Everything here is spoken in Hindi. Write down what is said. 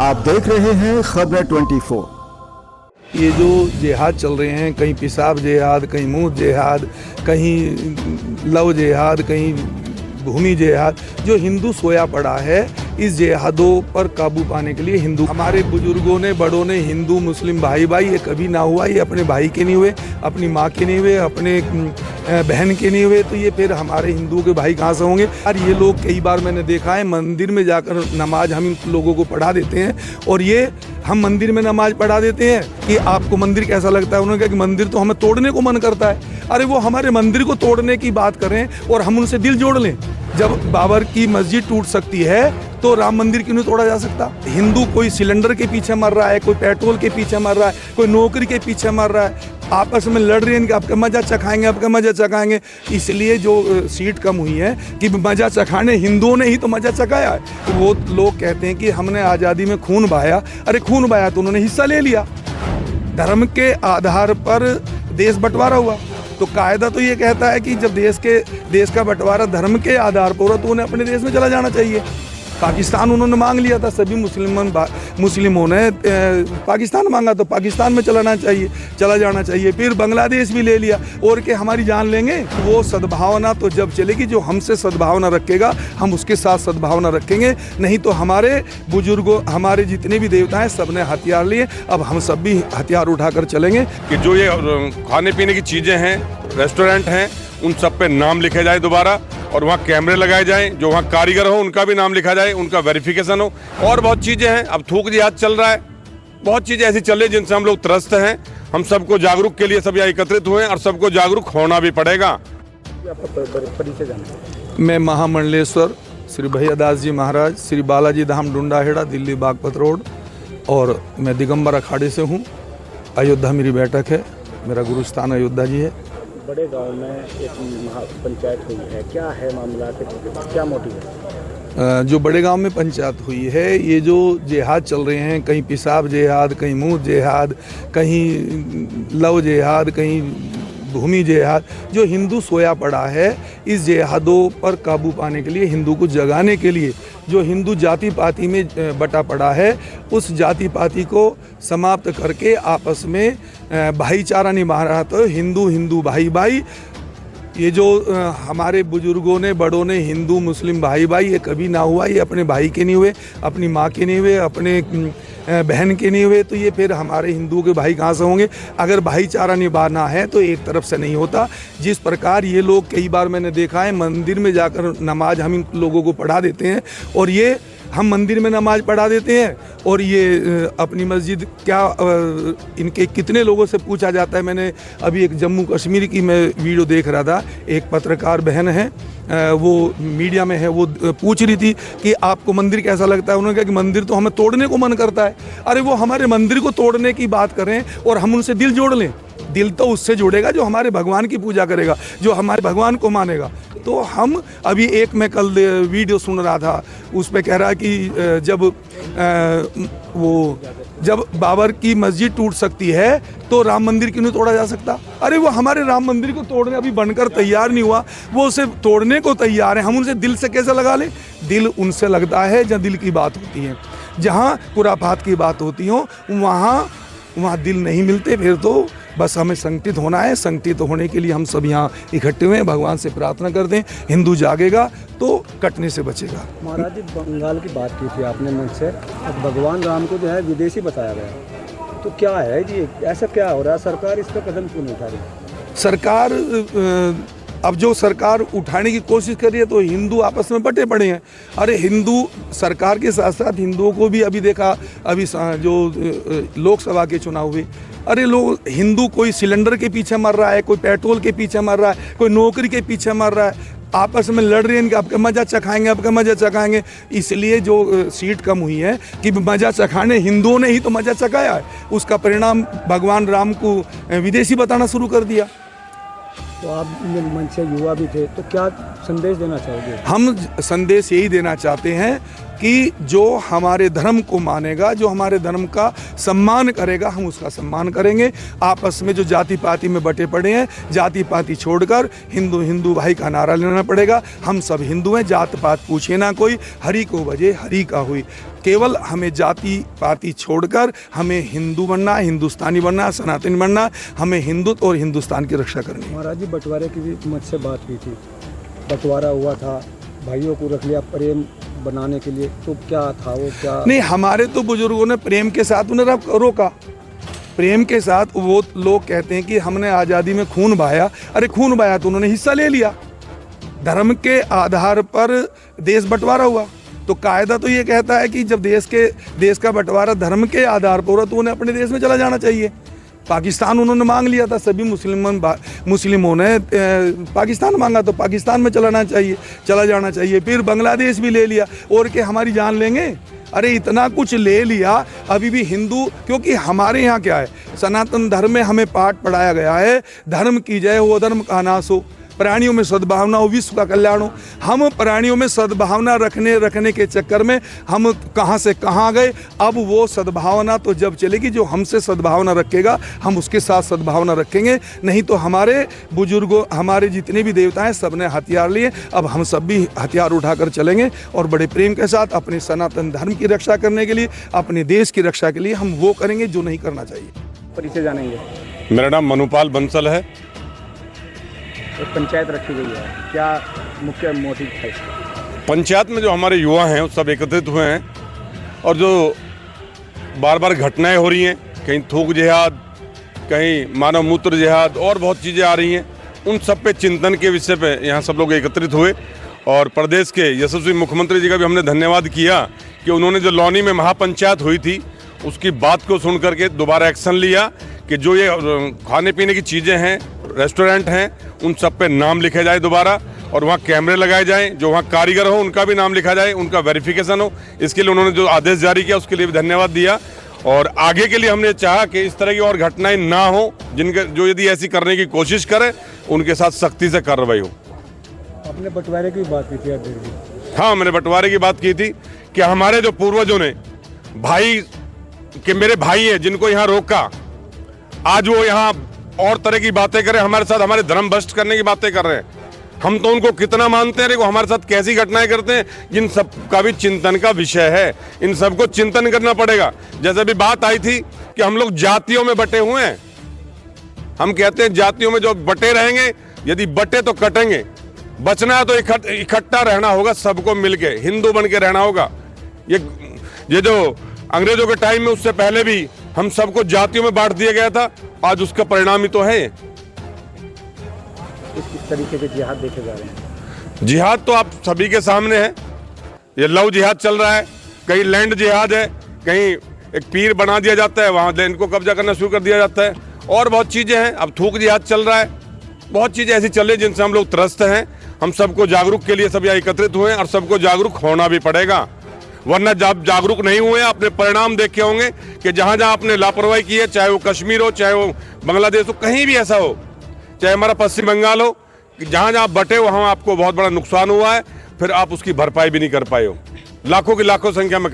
आप देख रहे हैं खबर 24। ये जो जिहाद चल रहे हैं, कहीं पेशाब जिहाद, कहीं मुंह जिहाद, कहीं लव जिहाद, कहीं भूमि जिहाद, जो हिंदू सोया पड़ा है, इस जिहादों पर काबू पाने के लिए हिंदू, हमारे बुजुर्गों ने, बड़ों ने, हिंदू मुस्लिम भाई ये कभी ना हुआ। ये अपने भाई के नहीं हुए, अपनी माँ के नहीं हुए, अपने बहन के नहीं हुए, तो ये फिर हमारे हिंदुओं के भाई कहाँ से होंगे। और ये लोग कई बार मैंने देखा है, मंदिर में जाकर नमाज हम इन लोगों को पढ़ा देते हैं, और ये हम मंदिर में नमाज पढ़ा देते हैं कि आपको मंदिर कैसा लगता है। उन्होंने कहा कि मंदिर तो हमें तोड़ने को मन करता है। अरे वो हमारे मंदिर को तोड़ने की बात करें और हम उनसे दिल जोड़ लें। जब बाबर की मस्जिद टूट सकती है तो राम मंदिर क्यों नहीं तोड़ा जा सकता। हिंदू कोई सिलेंडर के पीछे मर रहा है, कोई पेट्रोल के पीछे मर रहा है, कोई नौकरी के पीछे मर रहा है, आपस में लड़ रहे हैं कि आपका मजा चखाएंगे, आपका मजा चखाएंगे। इसलिए जो सीट कम हुई है कि मजा चखाने हिंदुओं ने ही तो मजा चखाया है। तो वो लोग कहते हैं कि हमने आज़ादी में खून बहाया। अरे खून बहाया तो उन्होंने हिस्सा ले लिया। धर्म के आधार पर देश बंटवारा हुआ, तो कायदा तो ये कहता है कि जब देश का बंटवारा धर्म के आधार पर हो तो उन्हें अपने देश में चला जाना चाहिए। पाकिस्तान उन्होंने मांग लिया था, सभी मुस्लिमों ने पाकिस्तान मांगा, तो पाकिस्तान में चला जाना चाहिए। फिर बांग्लादेश भी ले लिया, और कि हमारी जान लेंगे। वो सद्भावना तो जब चलेगी, जो हमसे सद्भावना रखेगा हम उसके साथ सद्भावना रखेंगे। नहीं तो हमारे बुजुर्गों, हमारे जितने भी देवता हैं, सब ने हथियार लिए, अब हम सब भी हथियार उठाकर चलेंगे। कि जो ये खाने पीने की चीज़ें हैं, रेस्टोरेंट हैं, उन सब पे नाम लिखे जाए दोबारा, और वहाँ कैमरे लगाए जाएं, जो वहाँ कारीगर हो उनका भी नाम लिखा जाए, उनका वेरिफिकेशन हो। और बहुत चीज़ें हैं, अब थूक जिहाद चल रहा है, बहुत चीज़ें ऐसी चल रही है जिनसे हम लोग त्रस्त हैं। हम सबको जागरूक के लिए सब यहाँ एकत्रित हुए हैं, और सबको जागरूक होना भी पड़ेगा। मैं महामंडलेश्वर श्री भैयादास जी महाराज, श्री बालाजी धाम डुंडाहेड़ा, दिल्ली बागपत रोड, और मैं दिगंबर अखाड़े से हूँ। अयोध्या मेरी बैठक है, मेरा गुरुस्थान अयोध्या जी है। बड़े गांव में एक पंचायत हुई है, क्या है मामला, क्या मोटिव है? जो बड़े गांव में पंचायत हुई है, ये जो जिहाद चल रहे हैं, कहीं पेशाब जिहाद, कहीं मुंह जिहाद, कहीं लव जिहाद, कहीं भूमि जिहाद, जो हिंदू सोया पड़ा है, इस जिहादों पर काबू पाने के लिए, हिंदू को जगाने के लिए, जो हिंदू जाति पाति में बटा पड़ा है, उस जाति पाति को समाप्त करके आपस में भाईचारा निभा रहा। तो हिंदू भाई ये जो हमारे बुजुर्गों ने, बड़ों ने, हिंदू मुस्लिम भाई ये कभी ना हुआ। ये अपने भाई के नहीं हुए, अपनी माँ के नहीं हुए, अपने बहन के नहीं हुए, तो ये फिर हमारे हिंदुओं के भाई कहाँ से होंगे। अगर भाईचारा निभाना है तो एक तरफ से नहीं होता। जिस प्रकार ये लोग, कई बार मैंने देखा है, मंदिर में जाकर नमाज हम इन लोगों को पढ़ा देते हैं, और ये हम मंदिर में नमाज पढ़ा देते हैं, और ये अपनी मस्जिद, क्या इनके कितने लोगों से पूछा जाता है। मैंने अभी एक जम्मू कश्मीर की मैं वीडियो देख रहा था, एक पत्रकार बहन है, वो मीडिया में है, वो पूछ रही थी कि आपको मंदिर कैसा लगता है। उन्होंने कहा कि मंदिर तो हमें तोड़ने को मन करता है। अरे वो हमारे मंदिर को तोड़ने की बात करें और हम उनसे दिल जोड़ लें। दिल तो उससे जुड़ेगा जो हमारे भगवान की पूजा करेगा, जो हमारे भगवान को मानेगा। तो हम अभी एक, मैं कल वीडियो सुन रहा था, उस पे कह रहा है कि जब बाबर की मस्जिद टूट सकती है तो राम मंदिर क्यों नहीं तोड़ा जा सकता। अरे वो हमारे राम मंदिर को तोड़ने अभी बनकर तैयार नहीं हुआ, वो उसे तोड़ने को तैयार है। हम उनसे दिल से कैसे लगा लें। दिल उनसे लगता है जहाँ दिल की बात होती है, जहाँ खुराफात की बात होती हो, वहाँ दिल नहीं मिलते। फिर तो बस हमें संगठित होना है। संगठित होने के लिए हम सब यहाँ इकट्ठे हुए हैं। भगवान से प्रार्थना करते हैं, हिंदू जागेगा तो कटने से बचेगा। महाराज जी, बंगाल की बात की थी आपने मुझसे, अब भगवान राम को जो है विदेशी बताया गया, तो क्या है जी, ऐसा क्या हो रहा है? सरकार इस पर कदम क्यों नहीं उठा रही? सरकार अब जो सरकार उठाने की कोशिश कर रही है, तो हिंदू आपस में बटे पड़े हैं। अरे हिंदू सरकार के साथ साथ हिंदुओं को भी, अभी देखा, अभी जो लोकसभा के चुनाव हुए, अरे लोग, हिंदू कोई सिलेंडर के पीछे मर रहा है, कोई पेट्रोल के पीछे मर रहा है, कोई नौकरी के पीछे मर रहा है, आपस में लड़ रहे हैं कि आपका मजा चखाएंगे, आपका मजा चखाएंगे। इसलिए जो सीट कम हुई है कि मजा चखाने हिंदुओं ने ही तो मजा चखाया है। उसका परिणाम भगवान राम को विदेशी बताना शुरू कर दिया। तो आप मंच से युवा भी थे, तो क्या संदेश देना चाहोगे? हम संदेश यही देना चाहते हैं कि जो हमारे धर्म को मानेगा, जो हमारे धर्म का सम्मान करेगा, हम उसका सम्मान करेंगे। आपस में जो जाति पाति में बटे पड़े हैं, जाति पाति छोड़कर हिंदू हिंदू भाई का नारा लेना पड़ेगा। हम सब हिंदू हैं, जात पात पूछे ना कोई, हरि को बजे हरि का हुई। केवल हमें जाति पाति छोड़कर हमें हिंदू बनना, हिंदुस्तानी बनना, सनातनी बनना, हमें हिंदुत्व और हिंदुस्तान की रक्षा करनी है। महाराज जी बंटवारे की भी मुझसे बात हुई थी, बंटवारा हुआ था, भाइयों को रख लिया प्रेम बनाने के लिए, तो क्या था वो? क्या नहीं, हमारे तो बुजुर्गों ने प्रेम के साथ उन्हें रोका। प्रेम के साथ वो लोग कहते हैं कि हमने आज़ादी में खून बहाया। अरे खून बहाया तो उन्होंने हिस्सा ले लिया। धर्म के आधार पर देश बंटवारा हुआ, तो कायदा तो ये कहता है कि जब देश का बंटवारा धर्म के आधार पर हो तो उन्हें अपने देश में चला जाना चाहिए। पाकिस्तान उन्होंने मांग लिया था, सभी मुस्लिमों ने पाकिस्तान मांगा, तो पाकिस्तान में चला जाना चाहिए। फिर बांग्लादेश भी ले लिया, और क्या हमारी जान लेंगे? अरे इतना कुछ ले लिया, अभी भी हिंदू, क्योंकि हमारे यहाँ क्या है, सनातन धर्म में हमें पाठ पढ़ाया गया है, धर्म की जय हो, अधर्म का नाश हो, प्राणियों में सद्भावना हो, विश्व का कल्याण हो। हम प्राणियों में सद्भावना रखने के चक्कर में हम कहाँ से कहाँ गए। अब वो सद्भावना तो जब चलेगी, जो हमसे सद्भावना रखेगा हम उसके साथ सद्भावना रखेंगे। नहीं तो हमारे बुजुर्गों, हमारे जितने भी देवता हैं, सब ने हथियार लिए, अब हम सब भी हथियार उठाकर चलेंगे और बड़े प्रेम के साथ अपने सनातन धर्म की रक्षा करने के लिए, अपने देश की रक्षा के लिए हम वो करेंगे जो नहीं करना चाहिए। परिचय जानेंगे। मेरा नाम मनुपाल बंसल है। एक पंचायत रखी गई है, क्या मुख्य मोटिव है इसका? पंचायत में जो हमारे युवा हैं वो सब एकत्रित हुए हैं, और जो बार बार घटनाएं हो रही हैं, कहीं थूक जिहाद, कहीं मानव मूत्र जिहाद, और बहुत चीज़ें आ रही हैं, उन सब पे चिंतन के विषय पे यहाँ सब लोग एकत्रित हुए। और प्रदेश के यशस्वी मुख्यमंत्री जी का भी हमने धन्यवाद किया कि उन्होंने जो लौनी में महापंचायत हुई थी उसकी बात को सुन करके दोबारा एक्शन लिया कि जो ये खाने पीने की चीज़ें हैं, रेस्टोरेंट हैं, उन सब पे नाम लिखे जाए दोबारा, और वहाँ कैमरे लगाए जाएं, जो वहाँ कारीगर हो उनका भी नाम लिखा जाए, उनका वेरिफिकेशन हो। इसके लिए उन्होंने जो आदेश जारी किया उसके लिए भी धन्यवाद दिया। और आगे के लिए हमने चाहा कि इस तरह की और घटनाएं ना हो, जो यदि ऐसी करने की कोशिश करें उनके साथ सख्ती से कार्रवाई हो। आपने बंटवारे की बात की थी अध्यक्ष जी? हाँ, मैंने बंटवारे की बात की थी कि हमारे जो पूर्वजों ने भाई कि मेरे भाई हैं जिनको यहाँ रोका, आज वो यहाँ और तरह की बातें करें, हमारे साथ हमारे धर्म भ्रष्ट करने की बातें कर रहे हैं। हम तो उनको कितना मानते हैं, वो हमारे साथ कैसी घटनाएं करते हैं, इन सब का भी चिंतन का विषय है। इन सबको चिंतन करना पड़ेगा। जैसे भी बात आई थी कि हम लोग जातियों में बटे हुए हैं, हम कहते हैं जातियों में जो बटे रहेंगे, यदि बटे तो कटेंगे। बचना है तो इकट्ठा रहना होगा, सबको मिलके हिंदू बन के रहना होगा। ये जो अंग्रेजों के टाइम में, उससे पहले भी हम सबको जातियों में बांट दिया गया था, आज उसका परिणाम ही तो है। किस तरीके के जिहाद देखे जा रहे हैं? जिहाद तो आप सभी के सामने है। ये लव जिहाद चल रहा है, कहीं लैंड जिहाद है, कहीं एक पीर बना दिया जाता है, वहाँ लैंड को कब्जा करना शुरू कर दिया जाता है, और बहुत चीज़ें हैं। अब थूक जिहाद चल रहा है, बहुत चीज़ें ऐसी चल रही है जिनसे हम लोग त्रस्त हैं। हम सबको जागरूक के लिए सब यहाँ एकत्रित हुए हैं, और सबको जागरूक होना भी पड़ेगा, वरना जब जागरूक नहीं हुए अपने परिणाम देखे होंगे कि जहाँ जहाँ आपने लापरवाही की है, चाहे वो कश्मीर हो, चाहे वो बांग्लादेश हो, कहीं भी ऐसा हो, चाहे हमारा पश्चिम बंगाल हो, कि जहाँ जहाँ बटे हो वहाँ आपको बहुत बड़ा नुकसान हुआ है, फिर आप उसकी भरपाई भी नहीं कर पाए हो। लाखों की लाखों संख्या में